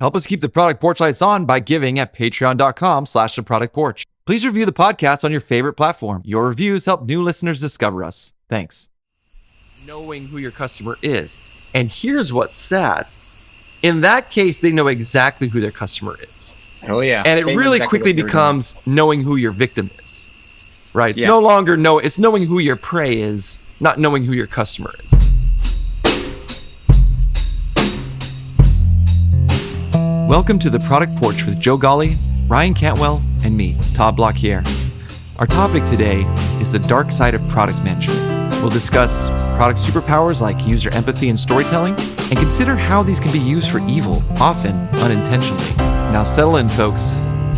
Help us keep the Product Porch lights on by giving at patreon.com/theproductporch. Please review the podcast on your favorite platform. Your reviews help new listeners discover us. Thanks. Knowing who your customer is. And here's what's sad. In that case, they know exactly who their customer is. Oh, yeah. And it really quickly becomes knowing who your victim is. Right? It's no longer it's knowing who your prey is, not knowing who your customer is. Welcome to the Product Porch with Joe Golly, Ryan Cantwell, and me, Todd Blockier. Our topic today is the dark side of product management. We'll discuss product superpowers like user empathy and storytelling, and consider how these can be used for evil, often unintentionally. Now settle in, folks,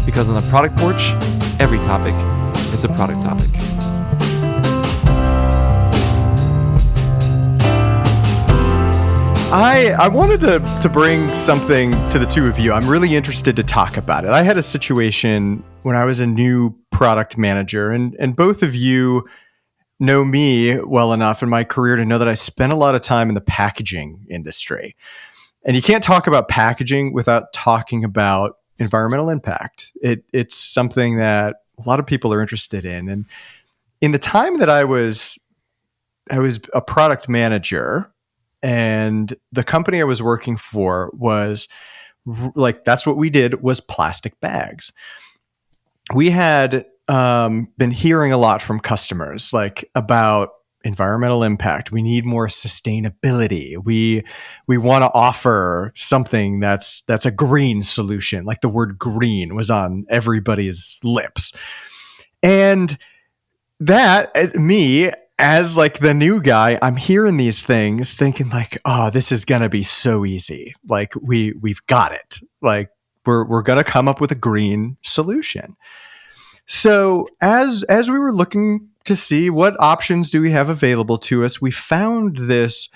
because on the Product Porch, every topic is a product topic. I wanted to bring something to the two of you. I'm really interested to talk about it. I had a situation when I was a new product manager, and both of you know me well enough in my career to know that I spent a lot of time in the packaging industry. And you can't talk about packaging without talking about environmental impact. It's something that a lot of people are interested in. And in the time that I was a product manager, and the company I was working for was like, that's what we did, was plastic bags. We had been hearing a lot from customers, like, about environmental impact. We need more sustainability. We want to offer something that's a green solution. Like, the word green was on everybody's lips. And that, me, as like the new guy, I'm hearing these things thinking like, oh, this is going to be so easy. Like, we've got it. Like, we're going to come up with a green solution. So as we were looking to see what options do we have available to us, we found this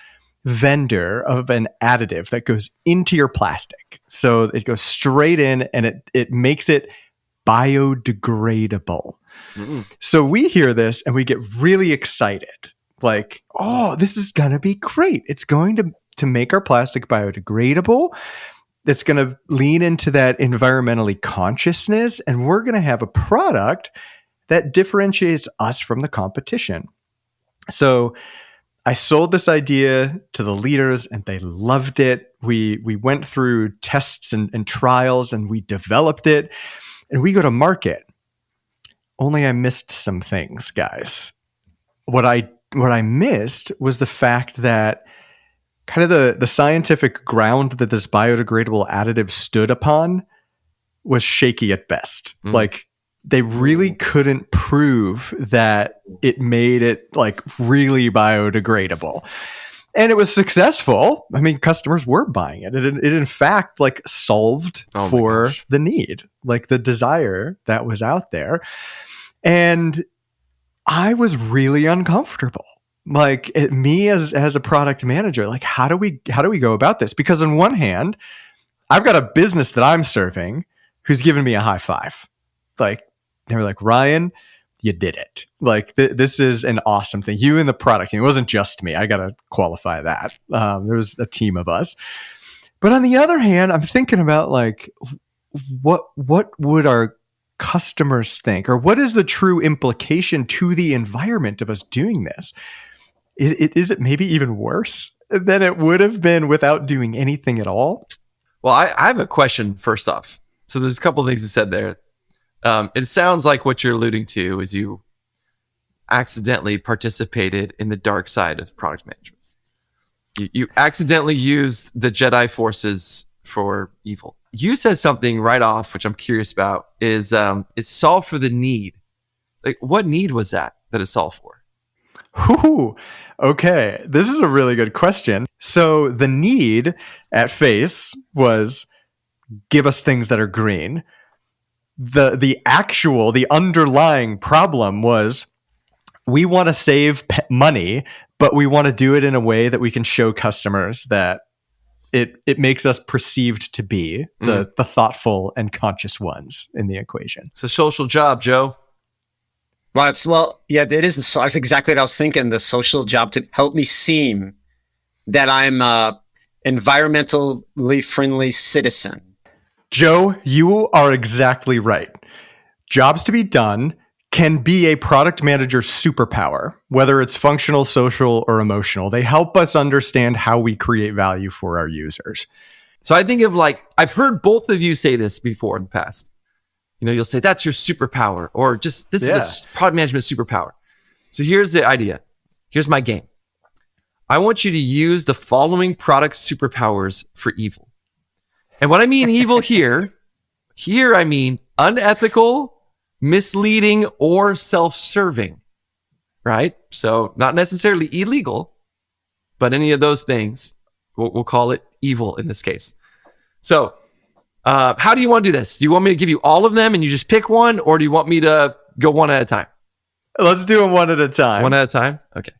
vendor of an additive that goes into your plastic. So it goes straight in and it makes it biodegradable. Mm-hmm. So we hear this and we get really excited. Like, oh, this is going to be great. It's going to make our plastic biodegradable. It's going to lean into that environmentally consciousness. And we're going to have a product that differentiates us from the competition. So I sold this idea to the leaders and they loved it. We went through tests and trials and we developed it and we go to market. Only I missed some things, guys. What I missed was the fact that kind of the scientific ground that this biodegradable additive stood upon was shaky at best. Like, they really couldn't prove that it made it like really biodegradable. And it was successful. I mean, customers were buying it. It in fact like solved for the need, like the desire that was out there. And I was really uncomfortable. Like, me as a product manager, like, how do we go about this? Because on one hand, I've got a business that I'm serving who's giving me a high five. Like, they were like, Ryan, you did it. Like, this is an awesome thing. You and the product team. It wasn't just me. I got to qualify that. There was a team of us. But on the other hand, I'm thinking about like, what would our customers think, or what is the true implication to the environment of us doing this? Is it maybe even worse than it would have been without doing anything at all? Well, I have a question first off. So there's a couple of things you said there. It sounds like what you're alluding to is you accidentally participated in the dark side of product management. You accidentally used the Jedi forces for evil. You said something right off, which I'm curious about, is it's solved for the need. Like, what need was that it solved for? Ooh, okay. This is a really good question. So the need at face was give us things that are green. The underlying problem was we want to save money, but we want to do it in a way that we can show customers that it makes us perceived to be the thoughtful and conscious ones in the equation. It's a social job, Joe. Well, yeah, it is. That's exactly what I was thinking. The social job to help me seem that I'm a environmentally friendly citizen. Joe, you are exactly right. Jobs to be done can be a product manager's superpower, whether it's functional, social, or emotional. They help us understand how we create value for our users. So I think of I've heard both of you say this before in the past. You'll say that's your superpower, or just this is a product management superpower. So here's the idea. Here's my game. I want you to use the following product superpowers for evil. And what I mean evil here I mean unethical, misleading, or self-serving, right? So not necessarily illegal, but any of those things, we'll call it evil in this case. So how do you want to do this? Do you want me to give you all of them and you just pick one, or do you want me to go one at a time? Let's do them one at a time. One at a time? Okay.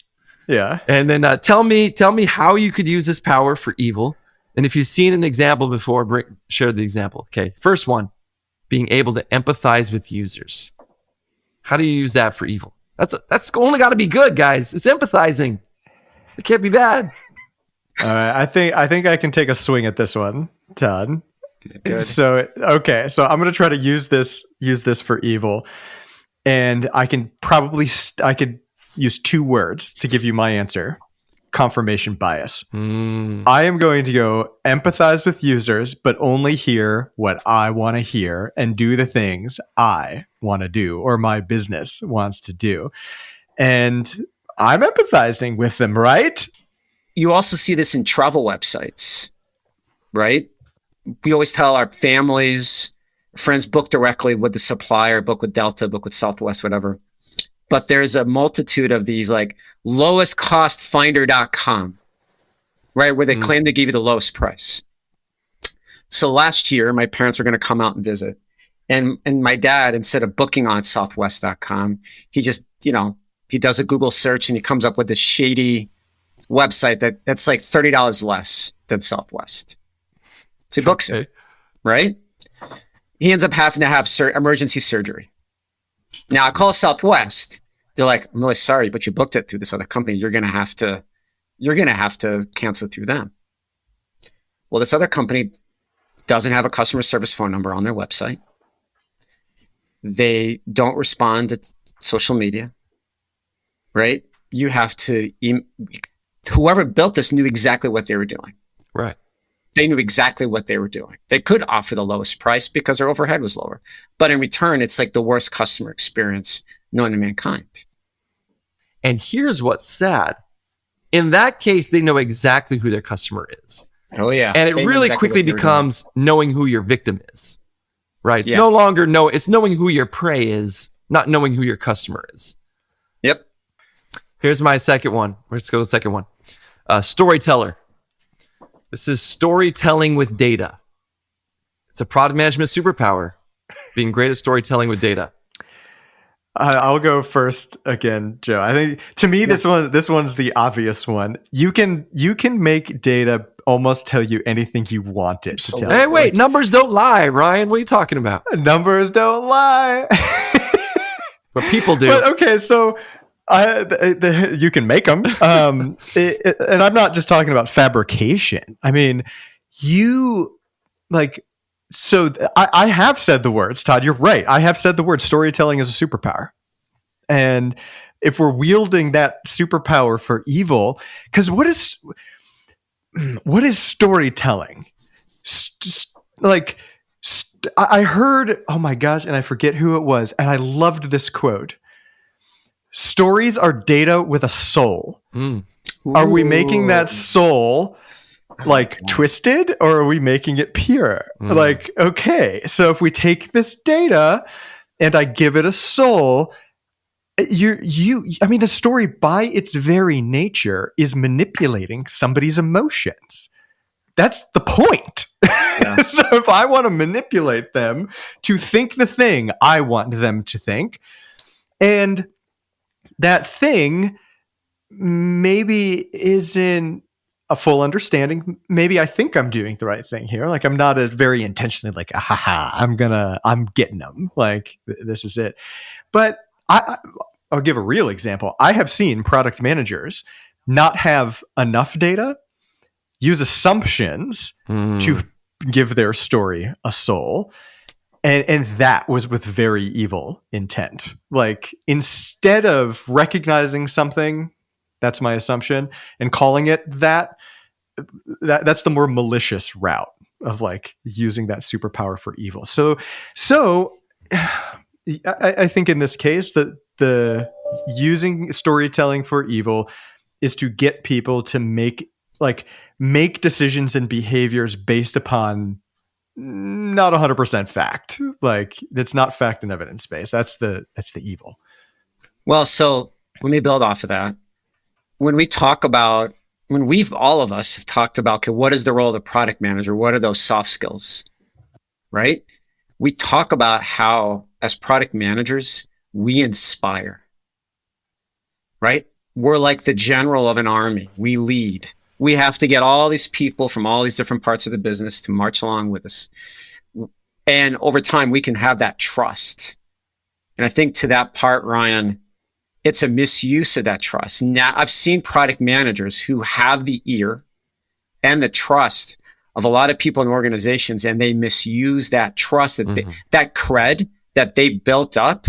Yeah. And then tell me how you could use this power for evil. And if you've seen an example before, share the example. Okay. First one, being able to empathize with users. How do you use that for evil? That's only got to be good, guys. It's empathizing. It can't be bad. All right. I think I can take a swing at this one, Todd. Good. So I'm going to try to use this for evil. And I could use 2 words to give you my answer. Confirmation bias. I am going to go empathize with users, but only hear what I want to hear and do the things I want to do or my business wants to do. And I'm empathizing with them, right? You also see this in travel websites, right? We always tell our families, friends, book directly with the supplier, book with Delta, book with Southwest, whatever. But there's a multitude of these lowestcostfinder.com, right? Where they claim to give you the lowest price. So last year, my parents were going to come out and visit. And my dad, instead of booking on Southwest.com, he just, he does a Google search and he comes up with this shady website that's like $30 less than Southwest. So he books it, right? He ends up having to have emergency surgery. Now I call Southwest. They're like, I'm really sorry, but you booked it through this other company. You're gonna have to cancel through them. Well, this other company doesn't have a customer service phone number on their website. They don't respond to social media, right? You have to. Whoever built this knew exactly what they were doing. Right. They knew exactly what they were doing. They could offer the lowest price because their overhead was lower. But in return, it's like the worst customer experience known to mankind. And here's what's sad. In that case, they know exactly who their customer is. Oh, yeah. And it really quickly becomes knowing who your victim is. Right? It's no longer it's knowing who your prey is, not knowing who your customer is. Yep. Here's my second one. Let's go to the second one. Storyteller. This is storytelling with data. It's a product management superpower, being great at storytelling with data. I'll go first again, Joe. I think to me, this one's the obvious one. You can make data almost tell you anything you want it to tell. Hey, wait, numbers don't lie, Ryan. What are you talking about? Numbers don't lie. But people do. But okay, so you can make them. And I'm not just talking about fabrication. I mean, I have said the words, Todd, you're right. I have said the word storytelling is a superpower. And if we're wielding that superpower for evil, because what is storytelling? I heard, oh my gosh, and I forget who it was, and I loved this quote. Stories are data with a soul. Are we making that soul twisted, or are we making it pure? Okay, so if we take this data and I give it a soul, a story by its very nature is manipulating somebody's emotions. That's the point. Yeah. So if I want to manipulate them to think the thing I want them to think, and that thing maybe isn't a full understanding. Maybe I think I'm doing the right thing here. I'm not very intentionally I'm getting them. This is it. But I'll give a real example. I have seen product managers not have enough data, use assumptions to give their story a soul. And that was with very evil intent. Like, instead of recognizing something, that's my assumption, and calling it that's the more malicious route of like using that superpower for evil. So I think in this case that the using storytelling for evil is to get people to make decisions and behaviors based upon not 100% fact. Like, it's not fact and evidence based. That's the evil. Well, so let me build off of that. When all of us have talked about, okay, what is the role of the product manager? What are those soft skills, right? We talk about how, as product managers, we inspire, right? We're like the general of an army. We lead. We have to get all these people from all these different parts of the business to march along with us. And over time, we can have that trust. And I think to that part, Ryan, it's a misuse of that trust. Now, I've seen product managers who have the ear and the trust of a lot of people in organizations, and they misuse that trust, that cred that they've built up.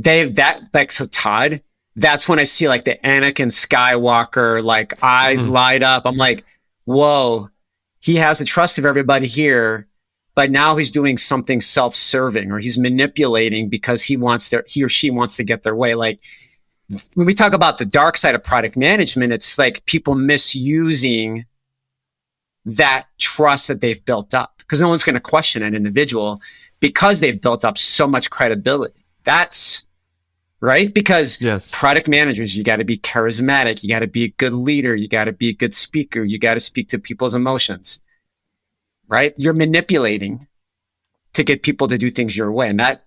So Todd, that's when I see like the Anakin Skywalker, like eyes light up. I'm like, whoa, he has the trust of everybody here, but now he's doing something self-serving, or he's manipulating because he or she wants to get their way. Like, when we talk about the dark side of product management, it's like people misusing that trust that they've built up, because no one's going to question an individual because they've built up so much credibility. That's right. Because product managers, you got to be charismatic. You got to be a good leader. You got to be a good speaker. You got to speak to people's emotions, right? You're manipulating to get people to do things your way. And that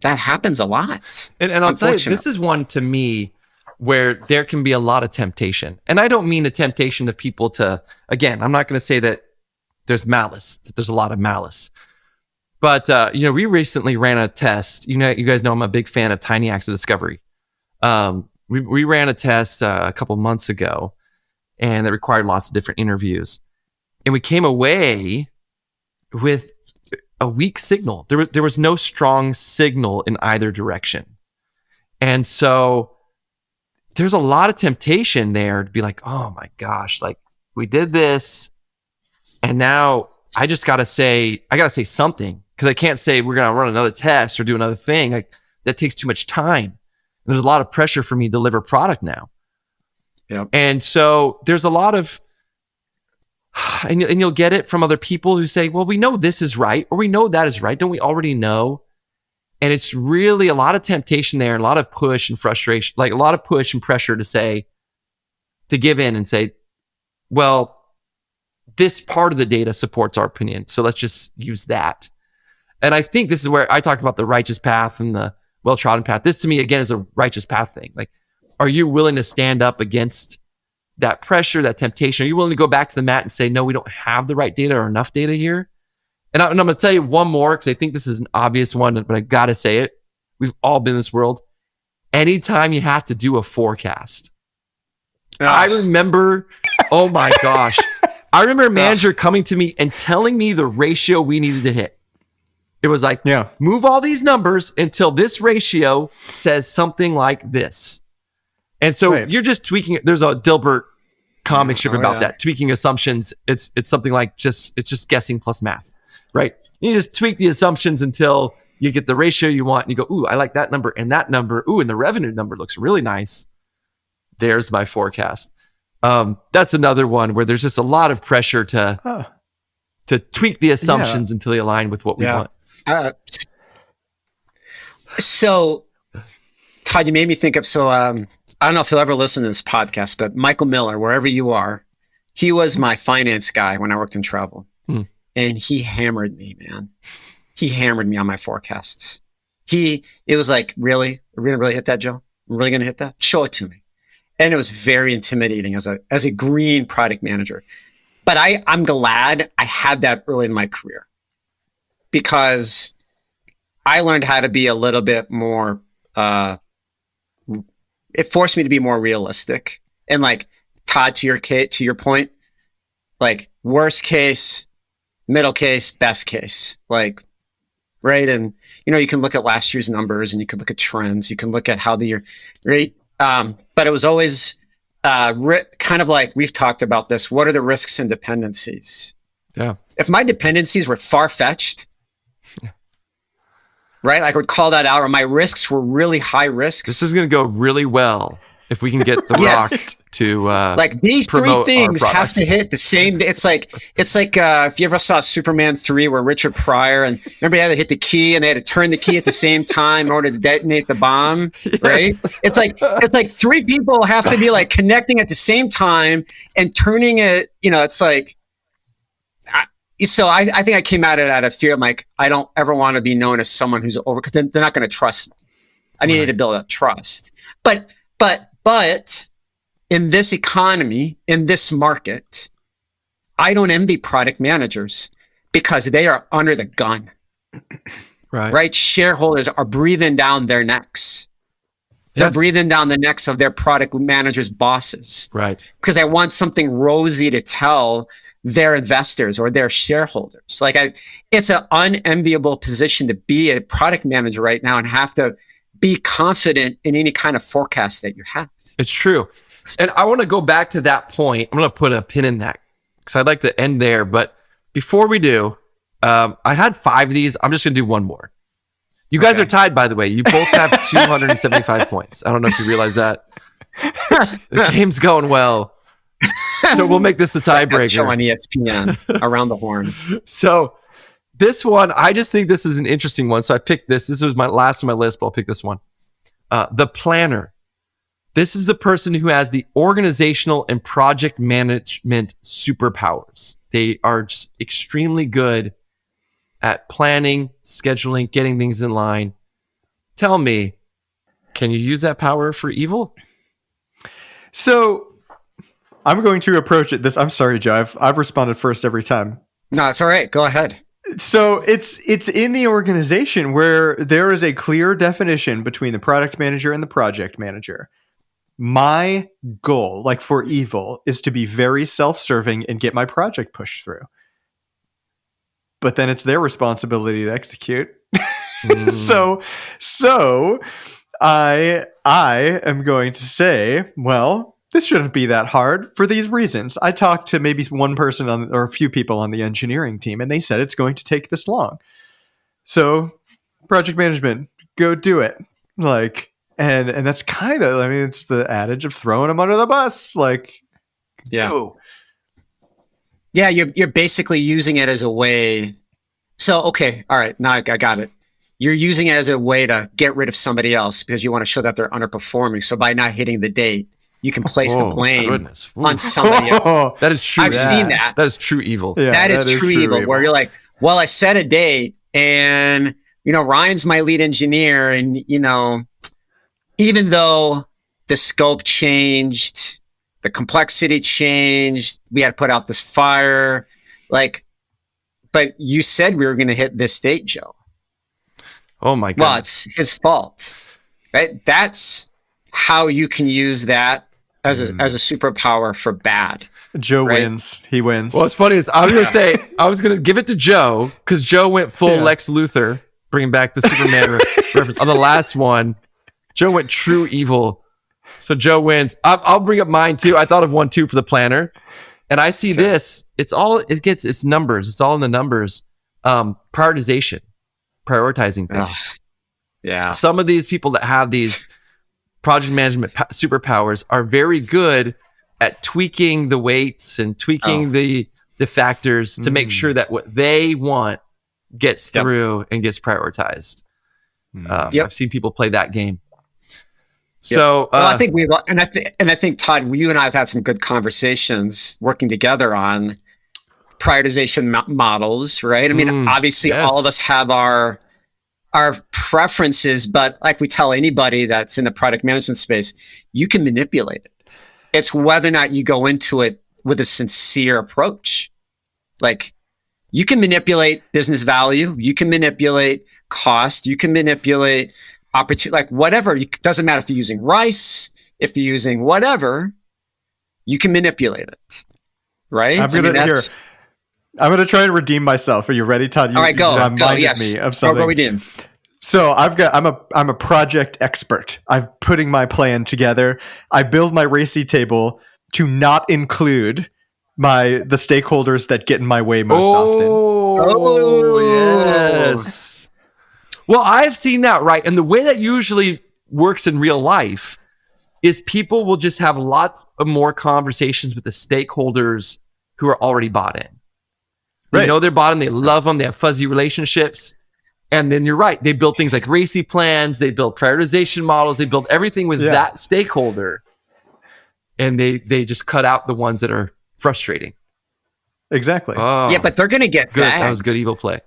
happens a lot. And I'll tell you, this is one to me where there can be a lot of temptation. And I don't mean a temptation of people to, again, I'm not going to say that there's malice, that there's a lot of malice. But, we recently ran a test. You guys know I'm a big fan of tiny acts of discovery. We ran a test a couple months ago, and that required lots of different interviews. And we came away with a weak signal. There was no strong signal in either direction. And so there's a lot of temptation there to be like, oh my gosh, like, we did this, and now I gotta say something, because I can't say we're gonna run another test or do another thing. Like, that takes too much time. And there's a lot of pressure for me to deliver product now. Yeah. And so there's a lot of, and you'll get it from other people who say, well, we know this is right, or we know that is right. Don't we already know? And it's really a lot of temptation there, and a lot of push and frustration, like a lot of push and pressure to give in and say, well, this part of the data supports our opinion, so let's just use that. And I think this is where I talk about the righteous path and the well-trodden path. This to me, again, is a righteous path thing. Like, are you willing to stand up against that pressure, that temptation? Are you willing to go back to the mat and say, no, we don't have the right data or enough data here? And I'm going to tell you one more, because I think this is an obvious one, but I got to say it. We've all been in this world. Anytime you have to do a forecast. I remember, oh my gosh. I remember a manager coming to me and telling me the ratio we needed to hit. It was like, move all these numbers until this ratio says something like this. And so you're just tweaking it. There's a Dilbert comic strip about that. Tweaking assumptions. It's something like it's just guessing plus math. Right. You just tweak the assumptions until you get the ratio you want, and you go, ooh, I like that number and that number. Ooh, and the revenue number looks really nice. There's my forecast. That's another one where there's just a lot of pressure to tweak the assumptions until they align with what we want. So, Todd, you made me think of, I don't know if he'll ever listen to this podcast, but Michael Miller, wherever you are, he was my finance guy when I worked in travel. And he hammered me, man. He hammered me on my forecasts. It was like, really? Are we going to really hit that, Joe? We're really going to hit that? Show it to me. And it was very intimidating as a green product manager. But I'm glad I had that early in my career, because I learned how to be a little bit more, it forced me to be more realistic. And like, Todd, to your point, like, worst case, middle case, best case, like, right? And, you can look at last year's numbers and you can look at trends. You can look at how the year, right? But it was always kind of like, we've talked about this. What are the risks and dependencies? Yeah. If my dependencies were far-fetched, right? I would call that out, or my risks were really high risks. This is going to go really well if we can get The Rock to like these three things have to hit the same. It's like if you ever saw Superman 3 where Richard Pryor, and remember they had to hit the key and they had to turn the key at the same time in order to detonate the bomb, right? It's like three people have to be like connecting at the same time and turning it. It's like. So I think I came at it out of fear. I'm like, I don't ever want to be known as someone who's over, because they're not going to trust me. I needed to build up trust. But in this economy, in this market, I don't envy product managers because they are under the gun. Right? Shareholders are breathing down their necks. They're breathing down the necks of their product managers' bosses. Right. Because I want something rosy to tell their investors or their shareholders. It's an unenviable position to be a product manager right now and have to be confident in any kind of forecast that you have. It's true. And I want to go back to that point. I'm going to put a pin in that because I'd like to end there. But before we do, I had 5 of these. I'm just going to do one more. You guys are tied, by the way. You both have 275 points. I don't know if you realize that. The game's going well. So we'll make this a tiebreaker. Show on ESPN, Around the Horn. So this one, I just think this is an interesting one. So I picked this. This was my last on my list, but I'll pick this one. The planner. This is the person who has the organizational and project management superpowers. They are just extremely good at planning, scheduling, getting things in line. Tell me, can you use that power for evil? So I'm going to approach it I'm sorry, Joe. I've responded first every time. No, it's all right. Go ahead. So it's in the organization where there is a clear definition between the product manager and the project manager. My goal, like for evil, is to be very self-serving and get my project pushed through. But then it's their responsibility to execute. So I am going to say, well, this shouldn't be that hard for these reasons. I talked to maybe one person or a few people on the engineering team, and they said it's going to take this long. So project management, go do it. And that's kind of, it's the adage of throwing them under the bus. Go. Yeah, you're basically using it as a way. So, okay, all right, now I got it. You're using it as a way to get rid of somebody else because you want to show that they're underperforming. So by not hitting the date, you can place the blame on somebody else. That is true. I've seen that. That is true evil. Yeah, that is true evil. Where you're like, well, I set a date and, Ryan's my lead engineer. And, even though the scope changed, the complexity changed, we had to put out this fire, but you said we were going to hit this date, Joe. Oh my God. Well, it's his fault, right? That's how you can use that as a superpower for bad. Joe wins. He wins. Well, what's funny is I was going to say, I was going to give it to Joe because Joe went full Lex Luthor, bringing back the Superman reference. On the last one, Joe went true evil. So Joe wins. I'll bring up mine too. I thought of one too for the planner. And I see this. It's numbers. It's all in the numbers. Prioritization. Prioritizing things. Yeah. Some of these people that have these project management superpowers are very good at tweaking the weights and tweaking the factors to make sure that what they want gets through and gets prioritized. I've seen people play that game. So I think I think Todd, you and I have had some good conversations working together on prioritization models, right? I mean, obviously all of us have our preferences, but like we tell anybody that's in the product management space, you can manipulate it. It's whether or not you go into it with a sincere approach. You can manipulate business value, you can manipulate cost, you can manipulate opportunity, whatever. It doesn't matter if you're using rice, if you're using whatever, you can manipulate it, right? I'm going to try and redeem myself. Are you ready, Todd? All right, go. You reminded Yes. me of something. Go redeem. So I'm a project expert. I'm putting my plan together. I build my RACI table to not include the stakeholders that get in my way most often. Oh, yes. Well, I've seen that, right? And the way that usually works in real life is people will just have lots of more conversations with the stakeholders who are already bought in. They know they're bought in, they love them, they have fuzzy relationships. And then you're right. They build things like RACI plans. They build prioritization models. They build everything with that stakeholder. And they just cut out the ones that are frustrating. Exactly. Oh, yeah, but they're going to get good. bagged. That was a good evil play.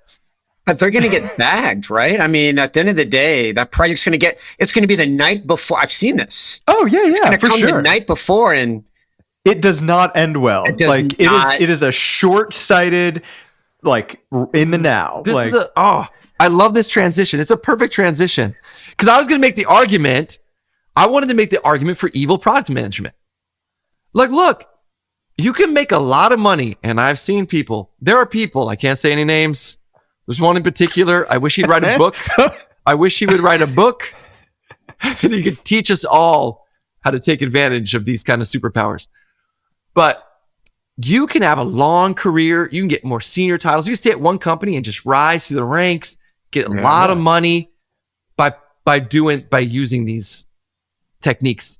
But they're going to get bagged, right? I mean, at the end of the day, that project's going to it's going to be the night before. I've seen this. Oh, yeah, it's going to come sure. the night before, and it does not end well. It is a short-sighted, like in the now. I love this transition. It's a perfect transition. Because I was going to make the argument. I wanted to make the argument for evil product management. Like, look, you can make a lot of money. And I've seen people. There are people, I can't say any names. There's one in particular. I wish he'd write a book. I wish he would write a book. And he could teach us all how to take advantage of these kind of superpowers. But you can have a long career. You can get more senior titles. You can stay at one company and just rise through the ranks, get a lot of money by using these techniques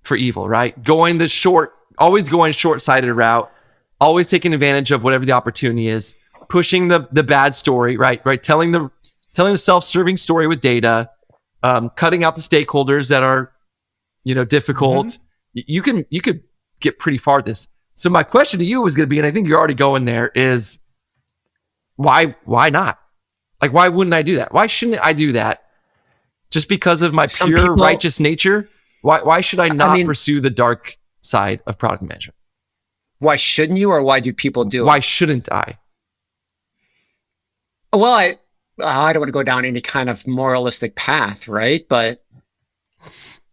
for evil, right? Always going short-sighted route, always taking advantage of whatever the opportunity is, pushing the bad story, right? Telling the self-serving story with data, cutting out the stakeholders that are, difficult. Mm-hmm. You could get pretty far at this. So my question to you was going to be, and I think you're already going there, is why not? Like, why wouldn't I do that? Why shouldn't I do that? Just because of my righteous nature? Why should I not pursue the dark side of product management? Why shouldn't you, or why do people do it? Why shouldn't I? Well, I don't want to go down any kind of moralistic path, right? But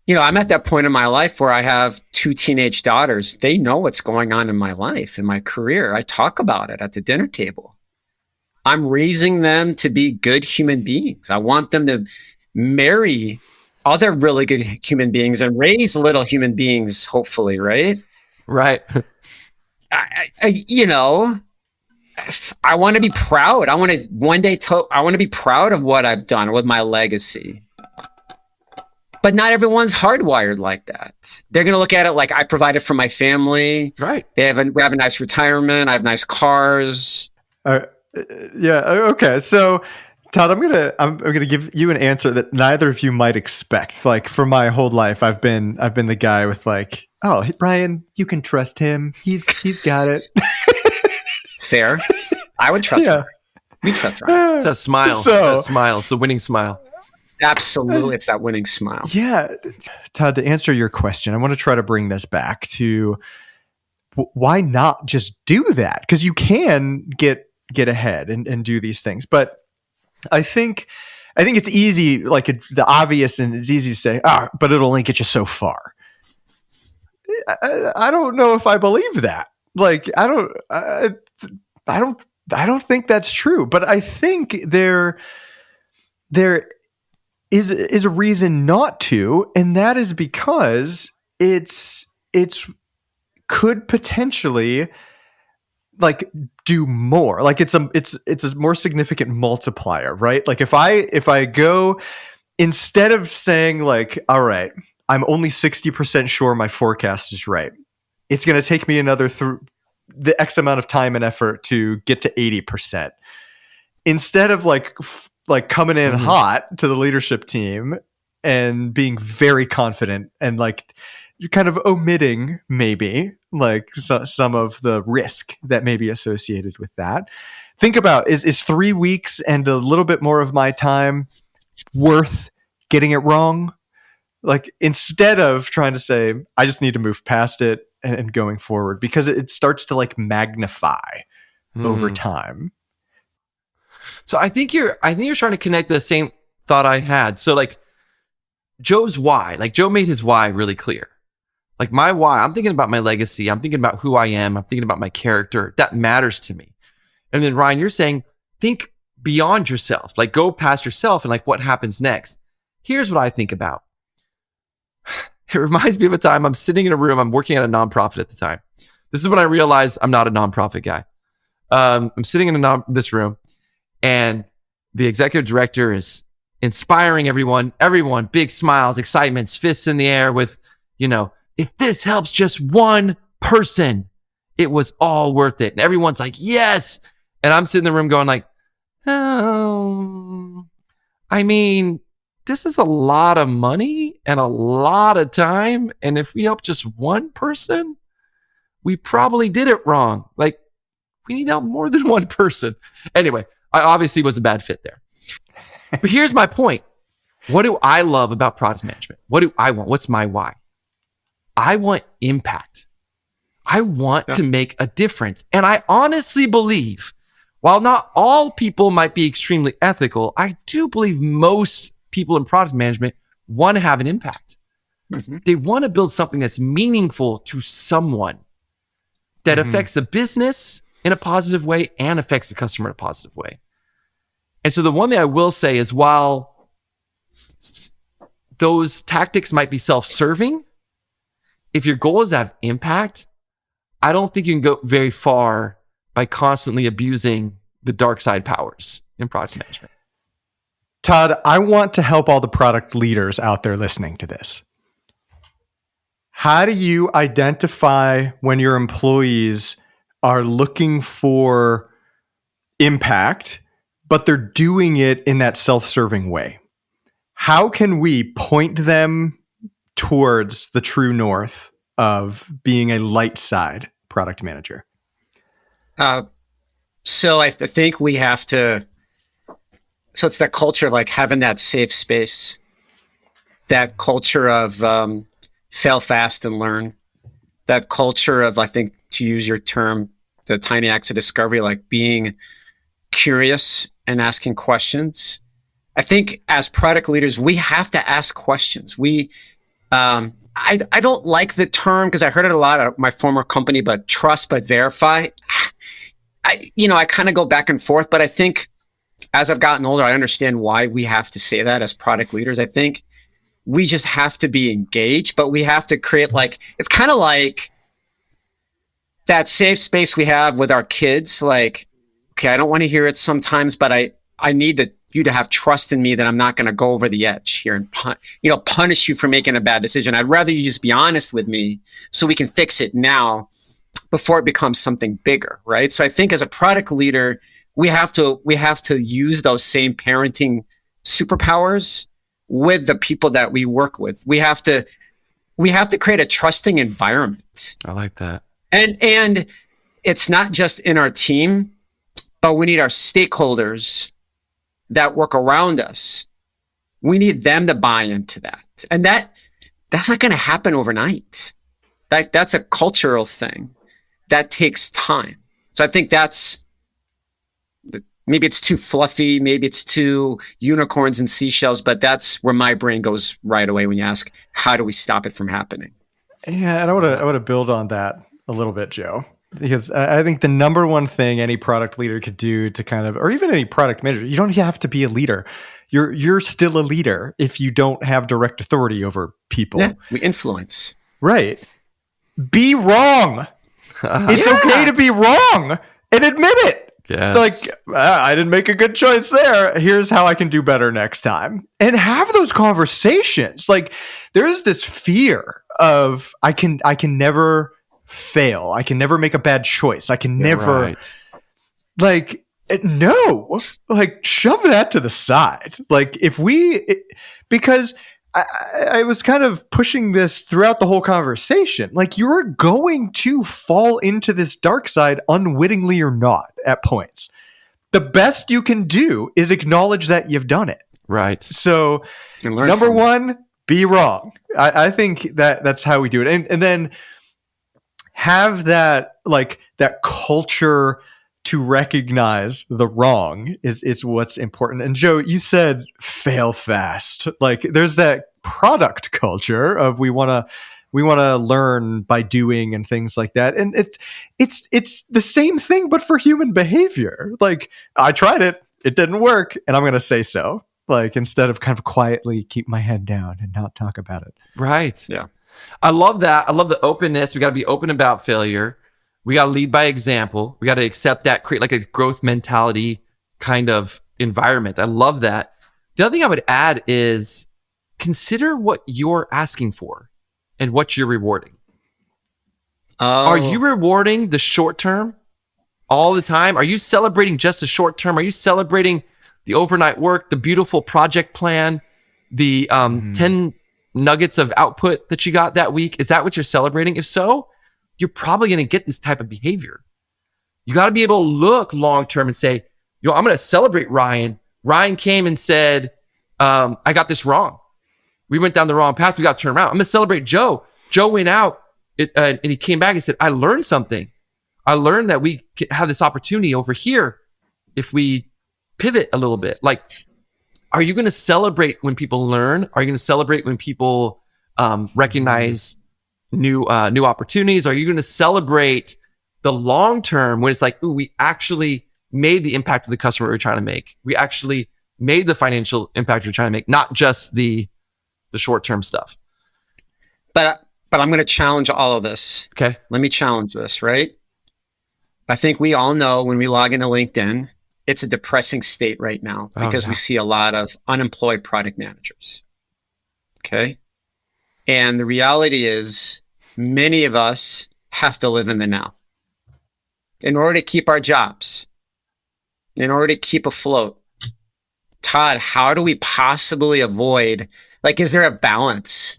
I'm at that point in my life where I have 2 teenage daughters. They know what's going on in my life, in my career. I talk about it at the dinner table. I'm raising them to be good human beings. I want them to marry other really good human beings and raise little human beings, hopefully, right? Right. I want to be proud. I want to one day I want to be proud of what I've done with my legacy. But not everyone's hardwired like that. They're going to look at it like I provided for my family. Right. We have a nice retirement. I have nice cars. Okay. So, Todd, I'm gonna give you an answer that neither of you might expect. Like, for my whole life, I've been the guy with like, oh, Brian, you can trust him. He's got it. Fair. I would trust her. We trust her. It's a smile. It's the winning smile. Absolutely, it's that winning smile. Yeah. Todd, to answer your question, I want to try to bring this back to why not just do that? Because you can get ahead and do these things. But I think it's easy, like the obvious, and it's easy to say, but it'll only get you so far. I don't know if I believe that. Like, I don't think that's true. But I think there is a reason not to, and that is because it's could potentially like do more. Like it's a more significant multiplier, right? Like if I go, instead of saying like, all right, I'm only 60% sure my forecast is right, it's going to take me another the X amount of time and effort to get to 80%. Instead of like coming in hot to the leadership team and being very confident and like you're kind of omitting maybe like some of the risk that may be associated with that. Think about, is 3 weeks and a little bit more of my time worth getting it wrong? Like, instead of trying to say, I just need to move past it and going forward, because it starts to like magnify over time. So I think you're trying to connect the same thought I had. So like Joe's why, like Joe made his why really clear. Like my why, I'm thinking about my legacy. I'm thinking about who I am. I'm thinking about my character. That matters to me. And then Ryan, you're saying, think beyond yourself, like go past yourself and like what happens next. Here's what I think about. It reminds me of a time I'm sitting in a room. I'm working at a nonprofit at the time. This is when I realized I'm not a nonprofit guy. I'm sitting in this room, and the executive director is inspiring everyone, big smiles, excitements, fists in the air with, if this helps just one person, it was all worth it. And everyone's like, yes. And I'm sitting in the room going like, oh, I mean, this is a lot of money and a lot of time. And if we help just one person, we probably did it wrong. Like, we need help more than one person. Anyway, I obviously was a bad fit there. But here's my point. What do I love about product management? What do I want? What's my why? I want impact. I want to make a difference. And I honestly believe, while not all people might be extremely ethical, I do believe most people in product management want to have an impact. Mm-hmm. They want to build something that's meaningful to someone, that affects the business in a positive way and affects the customer in a positive way. And so the one thing I will say is, while those tactics might be self-serving, if your goal is to have impact, I don't think you can go very far by constantly abusing the dark side powers in product management. Todd, I want to help all the product leaders out there listening to this. How do you identify when your employees are looking for impact, but they're doing it in that self-serving way? How can we point them towards the true north of being a light side product manager? So I think we have to, so it's that culture of like having that safe space, that culture of fail fast and learn, that culture of, I think, to use your term, the tiny acts of discovery, like being curious and asking questions. I think as product leaders, we have to ask questions. I don't like the term, because I heard it a lot at my former company, but trust but verify. I kind of go back and forth, but I think as I've gotten older, I understand why we have to say that as product leaders. I think we just have to be engaged, but we have to create, like, it's kind of like that safe space we have with our kids. Like, okay, I don't want to hear it sometimes, but I need you to have trust in me that I'm not going to go over the edge here and punish you for making a bad decision. I'd rather you just be honest with me so we can fix it now before it becomes something bigger, right? So I think as a product leader, we have to use those same parenting superpowers with the people that we work with. We have to create a trusting environment. I like that. And it's not just in our team, but we need our stakeholders that work around us. We need them to buy into that. And that's not going to happen overnight. That's a cultural thing that takes time. So I think maybe it's too fluffy, maybe it's too unicorns and seashells, but that's where my brain goes right away when you ask, how do we stop it from happening? Yeah, and I want to build on that a little bit, Joe, because I think the number one thing any product leader could do to kind of, or even any product manager, you don't have to be a leader. You're still a leader if you don't have direct authority over people. Yeah, we influence. Right. Be wrong. It's okay to be wrong and admit it. Yes. Like, I didn't make a good choice there. Here's how I can do better next time. And have those conversations. Like, there is this fear of I can never fail. I can never make a bad choice. I can never like, no, like, shove that to the side. Like, because I was kind of pushing this throughout the whole conversation. Like, you're going to fall into this dark side unwittingly or not at points. The best you can do is acknowledge that you've done it. Right. So number one, be wrong. I think that's how we do it. And then have that, like, that culture to recognize the wrong is what's important. And Joe, you said fail fast. Like, there's that product culture of we want to We want to learn by doing and things like that. And it's the same thing, but for human behavior. Like, I tried it, it didn't work, and I'm going to say so. Like, instead of kind of quietly keep my head down and not talk about it. Right. Yeah. I love that. I love the openness. We got to be open about failure. We got to lead by example. We got to accept that, create like a growth mentality kind of environment. I love that. The other thing I would add is consider what you're asking for and what you're rewarding. Are you rewarding the short term all the time? Are you celebrating just the short term? Are you celebrating the overnight work, the beautiful project plan, the 10 nuggets of output that you got that week? Is that what you're celebrating? If so, you're probably going to get this type of behavior. You got to be able to look long term and say, I'm going to celebrate Ryan. Ryan came and said, I got this wrong. We went down the wrong path. We got to turn around. I'm going to celebrate Joe. Joe went out and he came back and said, I learned something. I learned that we have this opportunity over here if we pivot a little bit. Like, are you going to celebrate when people learn? Are you going to celebrate when people recognize new opportunities? Are you going to celebrate the long term when it's like, ooh, we actually made the impact of the customer we're trying to make. We actually made the financial impact we're trying to make, not just the short term stuff. But I'm going to challenge all of this. Okay. Let me challenge this, right? I think we all know when we log into LinkedIn, it's a depressing state right now because we see a lot of unemployed product managers. Okay. And the reality is many of us have to live in the now in order to keep our jobs, in order to keep afloat. Todd, how do we possibly avoid, like, is there a balance?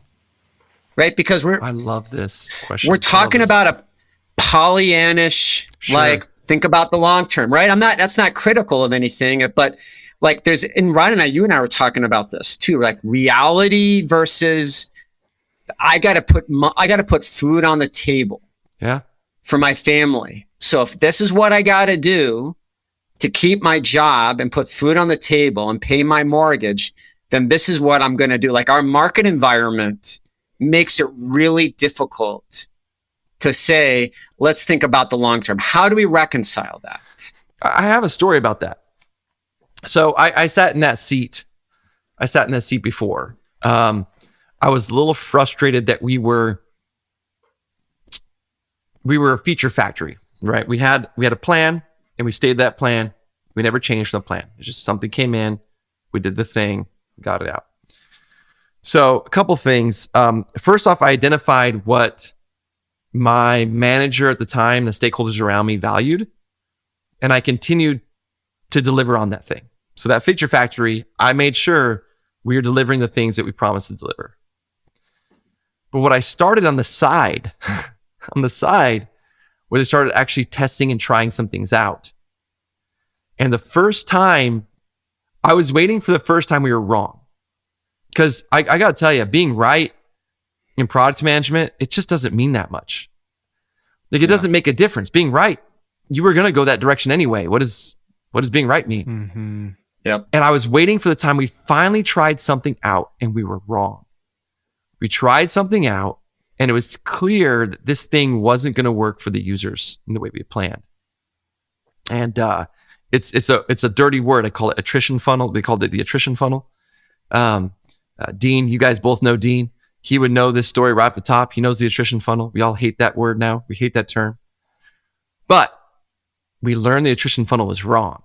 Right? Because I love this question. We're talking about a Pollyannish, like, think about the long term, right? That's not critical of anything, but like and Ryan and you and I were talking about this too, like reality versus I got to put food on the table. Yeah. For my family. So if this is what I got to do to keep my job and put food on the table and pay my mortgage, then this is what I'm going to do. Like, our market environment makes it really difficult to say, let's think about the long term. How do we reconcile that? I have a story about that. So I sat in that seat. I sat in that seat before. I was a little frustrated that we were a feature factory, right? We had a plan and we stayed that plan. We never changed the plan. It's just something came in, we did the thing, got it out. So a couple things. First off, I identified what my manager at the time, the stakeholders around me valued, and I continued to deliver on that thing. So that feature factory, I made sure we were delivering the things that we promised to deliver. But what I started on the side, where they started actually testing and trying some things out. And the first time, I was waiting for the first time we were wrong. Because I got to tell you, being right in product management, it just doesn't mean that much. Like, it doesn't make a difference. Being right, you were going to go that direction anyway. What does being right mean? Mm-hmm. Yep. And I was waiting for the time we finally tried something out and we were wrong. We tried something out and it was clear that this thing wasn't going to work for the users in the way we had planned. And it's a dirty word. I call it attrition funnel. They called it the attrition funnel. Dean, you guys both know Dean. He would know this story right off the top. He knows the attrition funnel. We all hate that word now. We hate that term. But we learned the attrition funnel was wrong.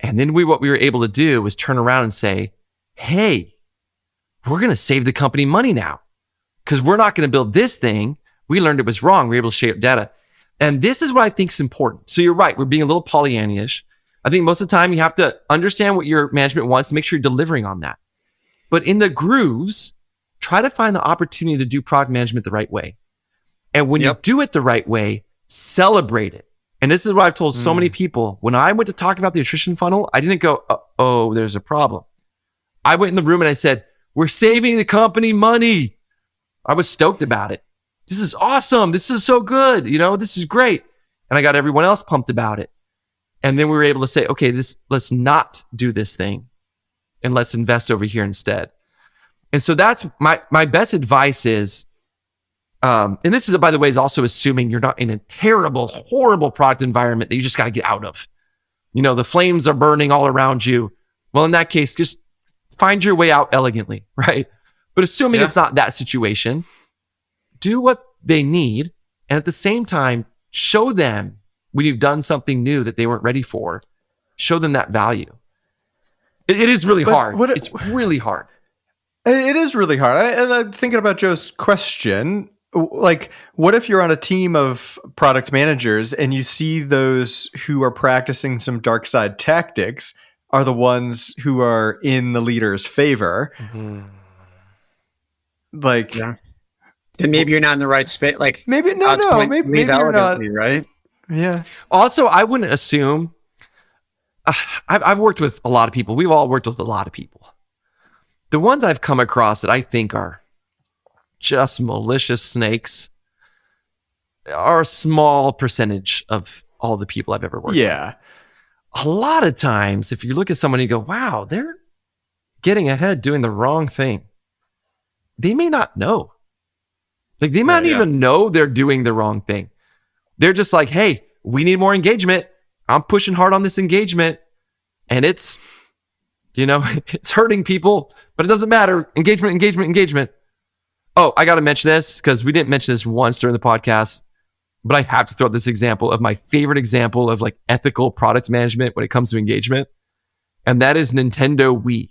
And then what we were able to do was turn around and say, hey, we're going to save the company money now because we're not going to build this thing. We learned it was wrong. We were able to share data. And this is what I think is important. So you're right. We're being a little Pollyannish. I think most of the time you have to understand what your management wants to make sure you're delivering on that. But in the grooves, try to find the opportunity to do product management the right way. And when you do it the right way, celebrate it. And this is what I've told so many people. When I went to talk about the attrition funnel, I didn't go, oh, there's a problem. I went in the room and I said, we're saving the company money. I was stoked about it. This is awesome. This is so good. This is great. And I got everyone else pumped about it. And then we were able to say, okay, let's not do this thing and let's invest over here instead. And so that's my best advice is And this is, by the way, is also assuming you're not in a terrible, horrible product environment that you just got to get out of. The flames are burning all around you. Well, in that case, just find your way out elegantly, right? But assuming it's not that situation, do what they need. And at the same time, show them when you've done something new that they weren't ready for. Show them that value. It is really hard. It's really hard. It is really hard. And I'm thinking about Joe's question. Like, what if you're on a team of product managers and you see those who are practicing some dark side tactics are the ones who are in the leader's favor? Mm-hmm. Like, then maybe you're not in the right space. Like, maybe maybe you're not, right? Yeah. Also, I wouldn't assume. I've worked with a lot of people. We've all worked with a lot of people. The ones I've come across that I think are just malicious snakes are a small percentage of all the people I've ever worked with. A lot of times, if you look at someone and you go, wow, they're getting ahead doing the wrong thing, they may not know. Like, they might even know they're doing the wrong thing. They're just like, hey, we need more engagement. I'm pushing hard on this engagement. And it's, it's hurting people, but it doesn't matter. Engagement. Oh, I got to mention this because we didn't mention this once during the podcast, but I have to throw out this example of my favorite example of like ethical product management when it comes to engagement. And that is Nintendo Wii.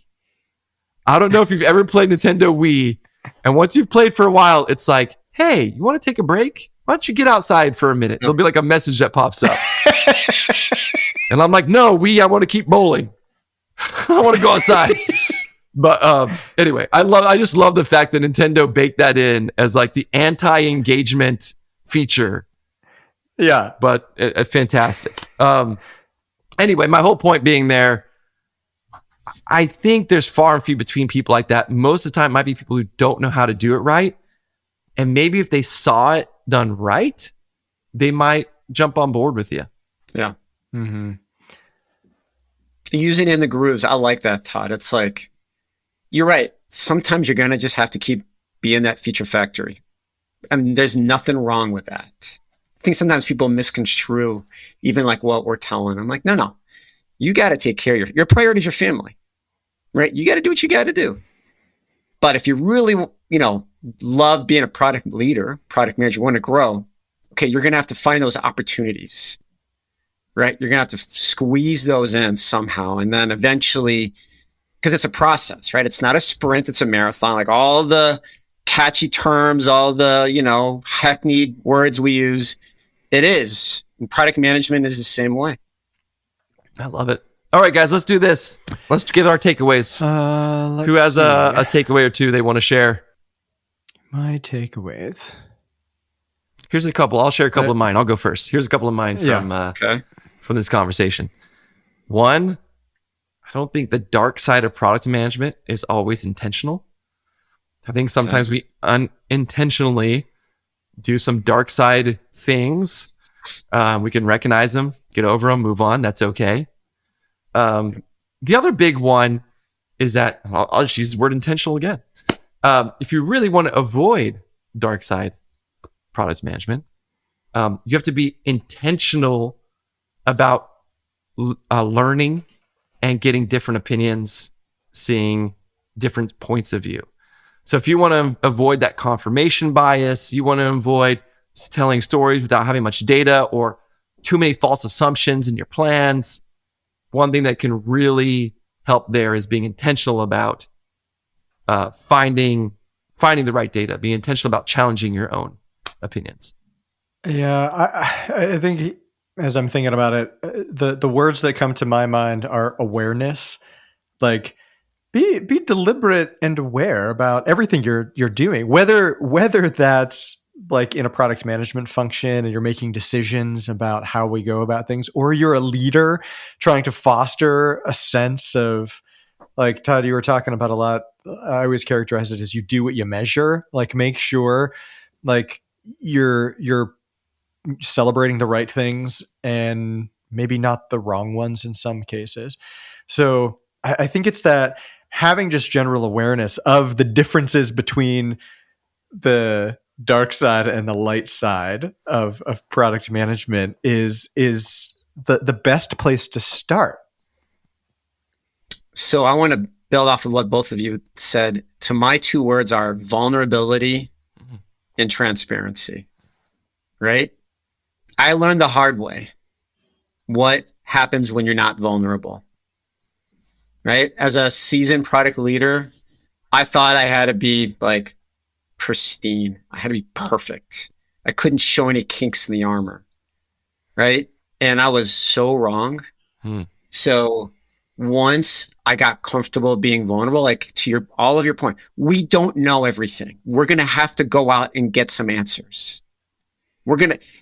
I don't know if you've ever played Nintendo Wii. And once you've played for a while, it's like, hey, you want to take a break? Why don't you get outside for a minute? There'll be like a message that pops up. And I'm like, no, I want to keep bowling. I want to go outside. But anyway, I just love the fact that Nintendo baked that in as like the anti-engagement feature. Yeah. But fantastic. Anyway, my whole point being there, I think there's far and few between people like that. Most of the time, it might be people who don't know how to do it right. And maybe if they saw it done right, they might jump on board with you. Yeah. Mm-hmm. Using it in the grooves. I like that, Todd. It's like, you're right. Sometimes you're going to just have to keep being that feature factory. And there's nothing wrong with that. I think sometimes people misconstrue even like what we're telling. I'm like, no. You got to take care of your priority is your family, right? You got to do what you got to do. But if you really, love being a product leader, product manager, want to grow, okay, you're going to have to find those opportunities, right? You're going to have to squeeze those in somehow. And then eventually, because it's a process, right? It's not a sprint, it's a marathon. Like all the catchy terms, all the, hackneyed words we use, it is. And product management is the same way. I love it. All right, guys, let's do this. Let's give our takeaways. Who has a takeaway or two they want to share? My takeaways. Here's a couple. I'll share a couple of mine. I'll go first. Here's a couple of mine from this conversation. One, I don't think the dark side of product management is always intentional. I think sometimes we unintentionally do some dark side things. We can recognize them, get over them, move on. That's okay. The other big one is that, I'll just use the word intentional again. If you really want to avoid dark side product management, you have to be intentional about learning and getting different opinions, seeing different points of view. So if you want to avoid that confirmation bias, you want to avoid telling stories without having much data or too many false assumptions in your plans, one thing that can really help there is being intentional about finding the right data, being intentional about challenging your own opinions. Yeah, I think as I'm thinking about it, the words that come to my mind are awareness. Like, be deliberate and aware about everything you're doing, whether that's like in a product management function and you're making decisions about how we go about things, or you're a leader trying to foster a sense of, like Todd, you were talking about a lot. I always characterize it as you do what you measure. Like, make sure like you're celebrating the right things and maybe not the wrong ones in some cases. So I think it's that having just general awareness of the differences between the dark side and the light side of product management is the best place to start? So I want to build off of what both of you said. So my 2 words are vulnerability and transparency, right? I learned the hard way what happens when you're not vulnerable, right? As a seasoned product leader, I thought I had to be like pristine. I had to be perfect. I couldn't show any kinks in the armor, right? And I was so wrong. So once I got comfortable being vulnerable, like to all of your point, we don't know everything. We're going to have to go out and get some answers.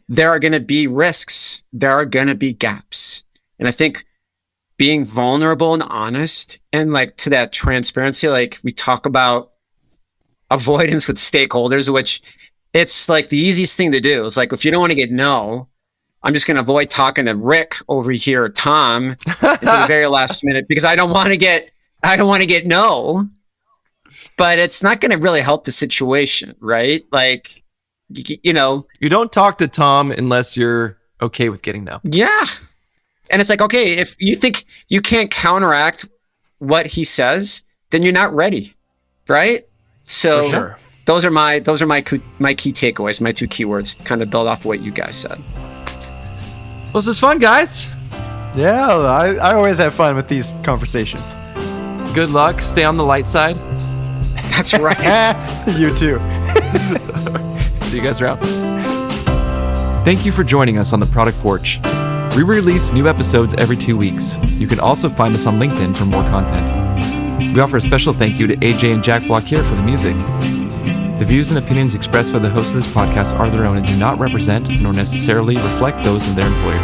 There are going to be risks. There are going to be gaps. And I think being vulnerable and honest and like to that transparency, like we talk about avoidance with stakeholders, which it's like the easiest thing to do. It's like, if you don't want to get no, I'm just going to avoid talking to Rick over here or Tom until the very last minute because I don't want to get no, but it's not going to really help the situation, right? Like, you don't talk to Tom unless you're okay with getting no. Yeah. And it's like, okay, if you think you can't counteract what he says, then you're not ready. Right? So For sure. those are my key takeaways, my 2 keywords, kind of build off what you guys said. Well, this is fun, guys. Yeah, I always have fun with these conversations. Good luck. Stay on the light side. That's right. You too. See you guys around. Thank you for joining us on the Product Porch. We release new episodes every 2 weeks. You can also find us on LinkedIn for more content. We offer a special thank you to AJ and Jack Blockier for the music. The views and opinions expressed by the hosts of this podcast are their own and do not represent nor necessarily reflect those of their employer.